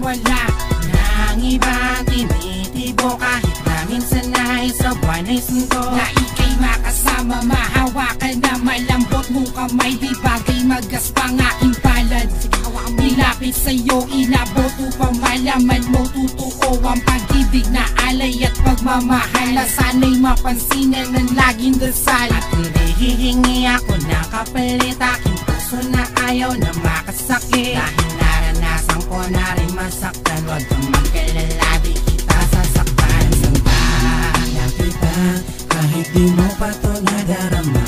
wala nang ibang tinitibo, kahit na minsan ay sa buwan ay sundo. Na ika'y makasama, mahawakan na malambot mong kamay, di bagay magaspang aking palad. Nilapit sa'yo, inabot upang malaman mo totoo ang pag-ibig na alay at pagmamahal, na sana'y mapansinan ng laging dasal. At hindi hihingi ako ng kapalit, aking puso na ayaw na makasakit. Dahil naranasan ko na rin masaktan, huwag kang mag-alala, di kita sasaktan. Sandahan na kita kahit di mo pa to nadarama,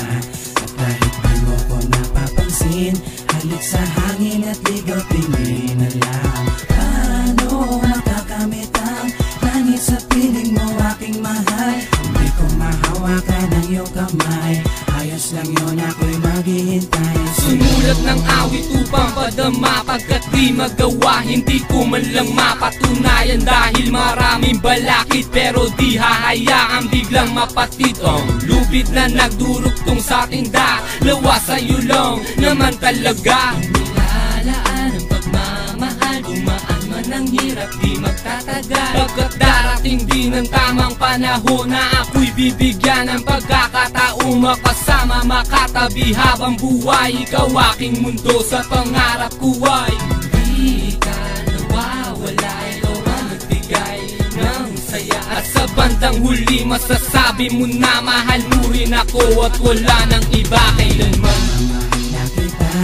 at kahit di mo ko napapansin, halik sa hangin at ligaw tingin na lang. Paano makakamit ang langit sa piling mo, aking mahal? Hindi ko mahawakan ang iyong kamay, ayos lang yun, ako'y maghihintay sa'yo. Sumulat ng awit upang padama, pagkat di magawa, hindi ko man lang mapatunayan. Dahil maraming balakid, pero di hahayaang biglang mapatid ang lupit na nagdurugtong sa ating dalawa. Sa'yo lang naman talaga nilalaan ang pagmamahal, dumaan man ang hirap, di magtatagal. Pagkat darating din ang tamang panahon na ako'y bibigyan ng pagkakataong makasama, makatabi habang buhay. Ikaw aking mundo, sa pangarap ko ay hindi ka nawawala. Ikaw ang nagbigay ng saya, at sa bandang huli masasabi mo na mahal mo rin ako, at wala nang iba kailanman. Mahal na kita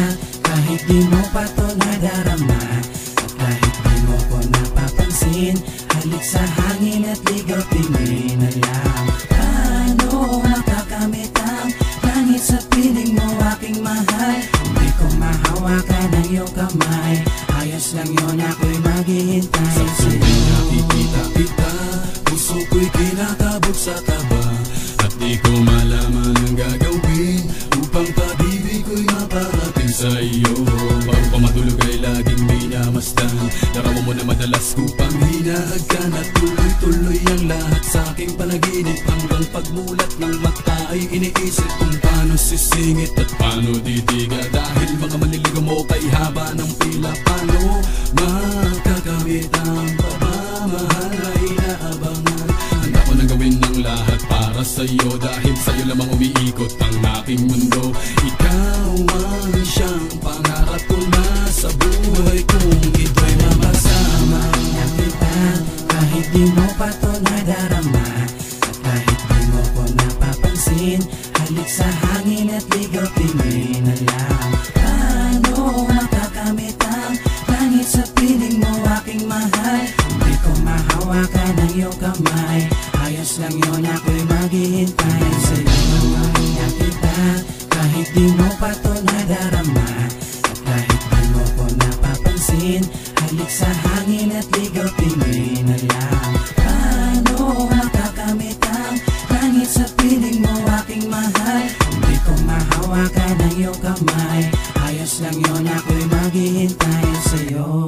kahit di mo pa to nadarama, at kahit di mo ko napapansin, halik sa hangin at ligaw tingin na lang. Paano makakamit ang langit sa piling mo, aking mahal? Hindi ko mahawakan ang iyong kamay, ayos lang yun, ako'y maghihintay sa sa'yo. tuwing nakikita kita, puso ko'y kinakabog sa kaba, at di ko malaman ang gagawin upang pag-ibig ko'y maparating sa iyo. Bago pa matulog ay laging minamasdan, larawan mo na madalas ko pang hinahagkan, at tuloy-tuloy ang lahat sa aking panaginip. Hanggang pagmulat ng mata ay iniisip kung paano sisingit at paano didiga, dahil mga manliligaw mo kay haba ng pila. Paano makakamit ang pagmamahal na inaabangan? Handa ko nang gawin ng lahat para sa'yo, dahil sa'yo lamang umiikot ang aking mundo. Ikaw ang siyang pangarap ko na sa buhay kong ito'y makasama. Nakita kahit di mo pa to nadarama, at kahit di mo ko napapansin, halik sa hangin at ligaw tingin na lang. Paano makakamit ang langit sa piling mo, aking mahal? Hindi ko mahawakan ang iyong kamay, ayos lang yun, ako'y maghihintay sa'yo. Mahal na kita kahit di mo pa to nadarama, at kahit di mo ko napapansin, halik sa hangin at ligaw tingin na lang. Paano makakamit ang langit sa piling mo, aking mahal? Hindi ko mahawakan ang iyong kamay, ayos lang yun, ako'y maghihintay sa'yo.